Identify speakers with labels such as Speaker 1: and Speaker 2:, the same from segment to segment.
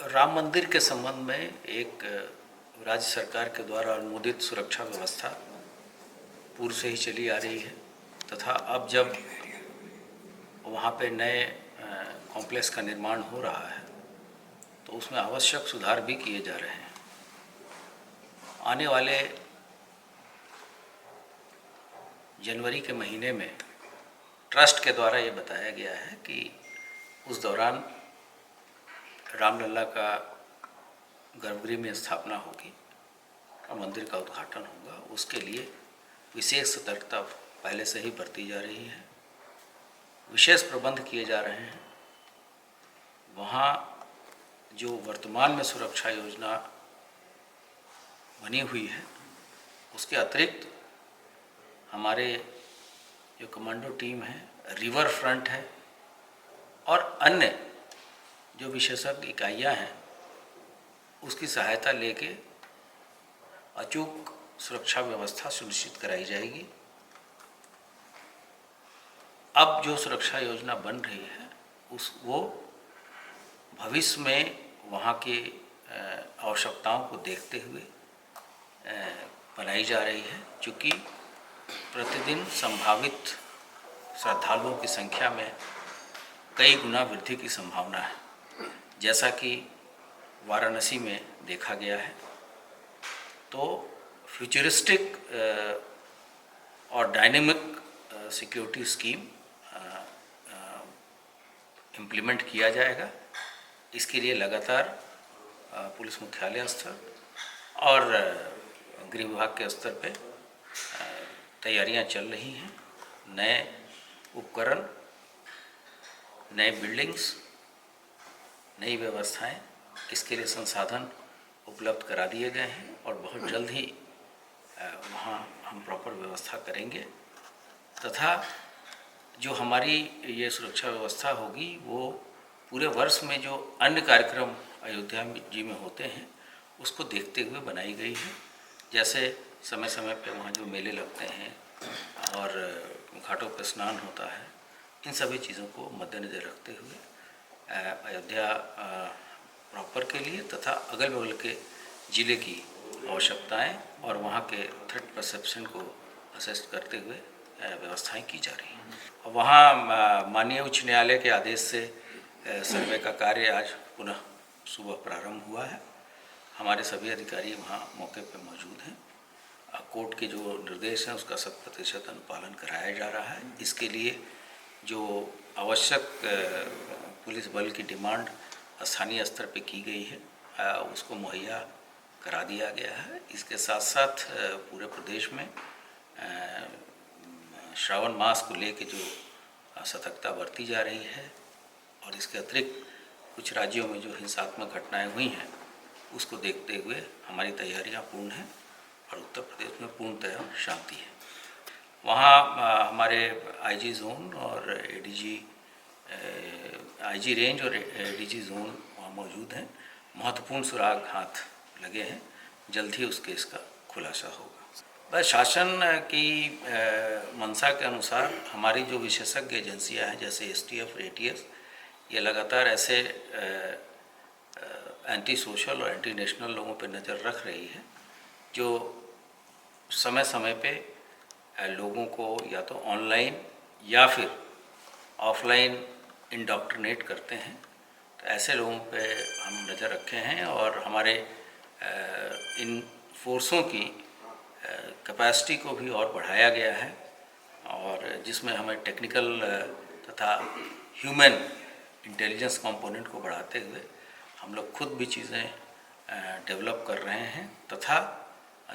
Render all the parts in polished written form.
Speaker 1: राम मंदिर के संबंध में एक राज्य सरकार के द्वारा अनुमोदित सुरक्षा व्यवस्था पूर्व से ही चली आ रही है तथा अब जब वहाँ पे नए कॉम्प्लेक्स का निर्माण हो रहा है तो उसमें आवश्यक सुधार भी किए जा रहे हैं। आने वाले जनवरी के महीने में ट्रस्ट के द्वारा ये बताया गया है कि उस दौरान रामलला का गर्भगृह में स्थापना होगी और मंदिर का उद्घाटन होगा। उसके लिए विशेष सतर्कता पहले से ही बरती जा रही है, विशेष प्रबंध किए जा रहे हैं। वहाँ जो वर्तमान में सुरक्षा योजना बनी हुई है उसके अतिरिक्त हमारे जो कमांडो टीम है, रिवर फ्रंट है और अन्य जो विशेषज्ञ इकाइयाँ हैं उसकी सहायता लेके अचूक सुरक्षा व्यवस्था सुनिश्चित कराई जाएगी। अब जो सुरक्षा योजना बन रही है वो भविष्य में वहाँ के आवश्यकताओं को देखते हुए बनाई जा रही है, क्योंकि प्रतिदिन संभावित श्रद्धालुओं की संख्या में कई गुना वृद्धि की संभावना है, जैसा कि वाराणसी में देखा गया है। तो फ्यूचरिस्टिक और डायनेमिक सिक्योरिटी स्कीम इम्प्लीमेंट किया जाएगा। इसके लिए लगातार पुलिस मुख्यालय स्तर और गृह विभाग के स्तर पे तैयारियां चल रही हैं। नए उपकरण, नए बिल्डिंग्स, नई व्यवस्थाएं, इसके लिए संसाधन उपलब्ध करा दिए गए हैं और बहुत जल्द ही वहाँ हम प्रॉपर व्यवस्था करेंगे तथा जो हमारी ये सुरक्षा व्यवस्था होगी वो पूरे वर्ष में जो अन्य कार्यक्रम अयोध्या जी में होते हैं उसको देखते हुए बनाई गई है। जैसे समय समय पे वहाँ जो मेले लगते हैं और घाटों पर स्नान होता है, इन सभी चीज़ों को मद्देनज़र रखते हुए अयोध्या प्रॉपर के लिए तथा अगल बगल के ज़िले की आवश्यकताएं और वहाँ के थ्रेट परसेप्शन को असेस करते हुए व्यवस्थाएं की जा रही हैं। वहाँ माननीय उच्च न्यायालय के आदेश से सर्वे का कार्य आज पुनः सुबह प्रारंभ हुआ है। हमारे सभी अधिकारी वहाँ मौके पर मौजूद हैं। कोर्ट के जो निर्देश हैं उसका 100% अनुपालन कराया जा रहा है। इसके लिए जो आवश्यक पुलिस बल की डिमांड स्थानीय स्तर पे की गई है उसको मुहैया करा दिया गया है। इसके साथ साथ पूरे प्रदेश में श्रावण मास को लेकर जो सतर्कता बरती जा रही है और इसके अतिरिक्त कुछ राज्यों में जो हिंसात्मक घटनाएं हुई हैं उसको देखते हुए हमारी तैयारियां पूर्ण हैं और उत्तर प्रदेश में पूर्णतः शांति है। वहाँ हमारे आईजी जोन और आईजी रेंज और एडीजी जोन वहाँ मौजूद हैं। महत्वपूर्ण सुराग हाथ लगे हैं, जल्द ही उस केस का खुलासा होगा। बस शासन की मंशा के अनुसार हमारी जो विशेषज्ञ एजेंसियां हैं जैसे एसटीएफ और एटीएस, ये लगातार ऐसे एंटी सोशल और एंटी नेशनल लोगों पर नज़र रख रही है जो समय समय पे लोगों को या तो ऑनलाइन या फिर ऑफलाइन इंडॉक्ट्रिनेट करते हैं। तो ऐसे लोगों पे हम नज़र रखे हैं और हमारे इन फोर्सों की कैपेसिटी को भी और बढ़ाया गया है और जिसमें हमें टेक्निकल तथा ह्यूमन इंटेलिजेंस कंपोनेंट को बढ़ाते हुए हम लोग खुद भी चीज़ें डेवलप कर रहे हैं तथा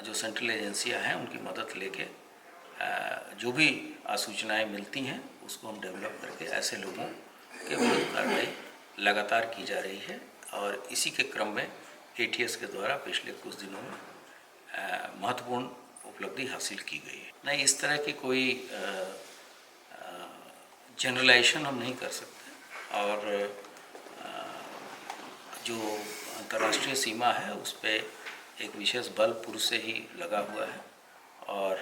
Speaker 1: जो सेंट्रल एजेंसियां हैं उनकी मदद लेके जो भी सूचनाएं मिलती हैं उसको हम डेवलप करके ऐसे लोगों के विरुद्ध कार्रवाई लगातार की जा रही है। और इसी के क्रम में एटीएस के द्वारा पिछले कुछ दिनों में महत्वपूर्ण उपलब्धि हासिल की गई है। नहीं, इस तरह की कोई जनरलाइजेशन हम नहीं कर सकते और जो अंतर्राष्ट्रीय सीमा है उस पर एक विशेष बल पूर्व से ही लगा हुआ है और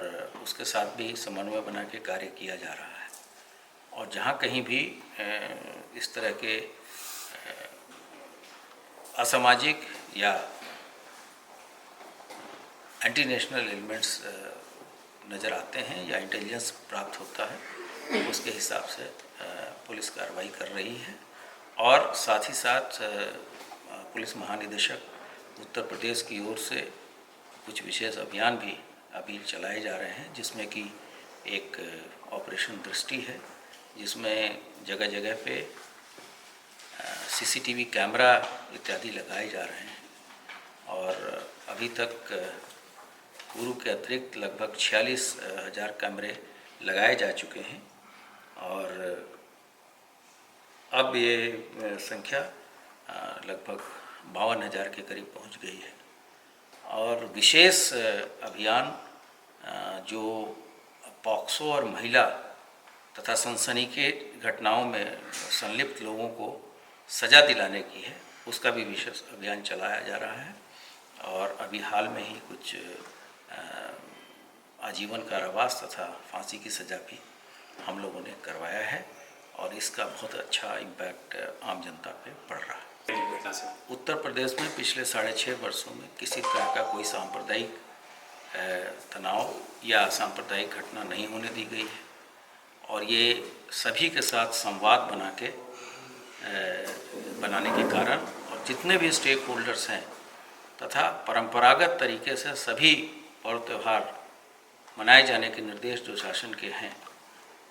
Speaker 1: उसके साथ भी समन्वय बना के कार्य किया जा रहा है। और जहाँ कहीं भी इस तरह के असामाजिक या एंटी नेशनल एलिमेंट्स नज़र आते हैं या इंटेलिजेंस प्राप्त होता है, उसके हिसाब से पुलिस कार्रवाई कर रही है। और साथ ही साथ पुलिस महानिदेशक उत्तर प्रदेश की ओर से कुछ विशेष अभियान भी अभी चलाए जा रहे हैं, जिसमें कि एक ऑपरेशन दृष्टि है, जिसमें जगह जगह पे सीसीटीवी कैमरा इत्यादि लगाए जा रहे हैं। और अभी तक पूर्व के अतिरिक्त लगभग 46,000 कैमरे लगाए जा चुके हैं और अब ये संख्या लगभग 52,000 के करीब पहुंच गई है। और विशेष अभियान जो पॉक्सो और महिला तथा सनसनीखेज घटनाओं में संलिप्त लोगों को सज़ा दिलाने की है, उसका भी विशेष अभियान चलाया जा रहा है। और अभी हाल में ही कुछ आजीवन कारावास तथा फांसी की सज़ा भी हम लोगों ने करवाया है और इसका बहुत अच्छा इम्पैक्ट आम जनता पे पड़ रहा है। उत्तर प्रदेश में पिछले 6.5 वर्षों में किसी तरह का कोई सांप्रदायिक तनाव या सांप्रदायिक घटना नहीं होने दी गई है और ये सभी के साथ संवाद बनाने के कारण और जितने भी स्टेक होल्डर्स हैं तथा परंपरागत तरीके से सभी पर्व त्यौहार मनाए जाने के निर्देश जो शासन के हैं,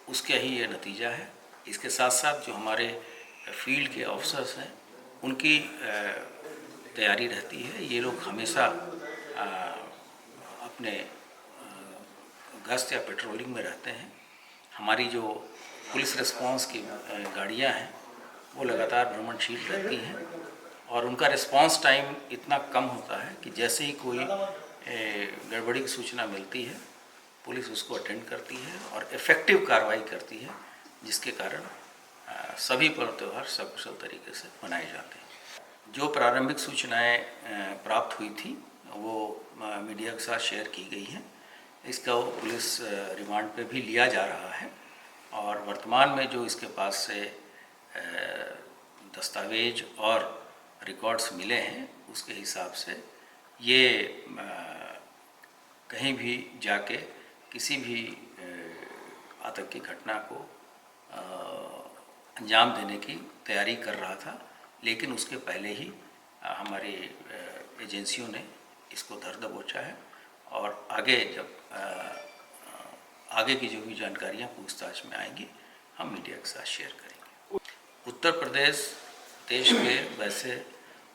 Speaker 1: उसके ही ये नतीजा है। इसके साथ साथ जो हमारे फील्ड के ऑफिसर्स हैं, उनकी तैयारी रहती है। ये लोग हमेशा अपने गश्त या पेट्रोलिंग में रहते हैं। हमारी जो पुलिस रिस्पांस की गाड़ियां हैं, वो लगातार भ्रमणशील रहती हैं और उनका रिस्पांस टाइम इतना कम होता है कि जैसे ही कोई गड़बड़ी की सूचना मिलती है, पुलिस उसको अटेंड करती है और इफ़ेक्टिव कार्रवाई करती है, जिसके कारण सभी पर्व त्यौहार सकुशल तरीके से मनाए जाते हैं। जो प्रारंभिक सूचनाएं प्राप्त हुई थी वो मीडिया के साथ शेयर की गई हैं। इसका पुलिस रिमांड पे भी लिया जा रहा है और वर्तमान में जो इसके पास से दस्तावेज और रिकॉर्ड्स मिले हैं, उसके हिसाब से ये कहीं भी जाके किसी भी आतंकी घटना को अंजाम देने की तैयारी कर रहा था, लेकिन उसके पहले ही हमारी एजेंसियों ने इसको धर दबोचा है और आगे जब आगे की जो भी जानकारियां पूछताछ में आएंगी, हम मीडिया के साथ शेयर करेंगे। उत्तर प्रदेश देश के वैसे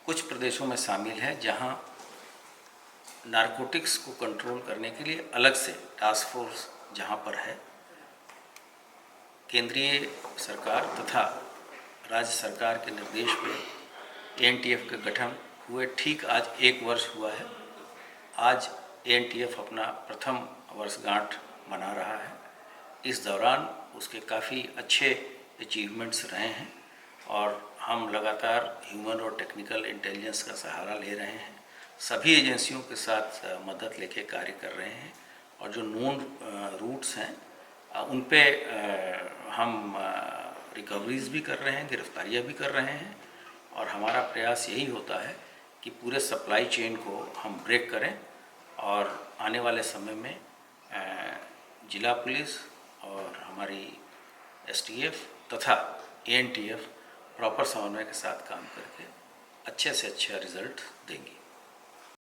Speaker 1: कुछ प्रदेशों में शामिल है जहां नारकोटिक्स को कंट्रोल करने के लिए अलग से टास्क फोर्स जहां पर है। केंद्रीय सरकार तथा राज्य सरकार के निर्देश पे एनटीएफ का गठन हुए ठीक आज 1 वर्ष हुआ है। आज एनटीएफ अपना प्रथम वर्षगांठ मना रहा है। इस दौरान उसके काफ़ी अच्छे अचीवमेंट्स रहे हैं और हम लगातार ह्यूमन और टेक्निकल इंटेलिजेंस का सहारा ले रहे हैं। सभी एजेंसियों के साथ मदद लेके कार्य कर रहे हैं और जो नोन रूट्स हैं उन पे हम रिकवरीज भी कर रहे हैं, गिरफ्तारियां भी कर रहे हैं और हमारा प्रयास यही होता है कि पूरे सप्लाई चेन को हम ब्रेक करें और आने वाले समय में जिला पुलिस और हमारी एसटीएफ तथा एएनटीएफ प्रॉपर समन्वय के साथ काम करके अच्छे से अच्छा रिजल्ट देंगी।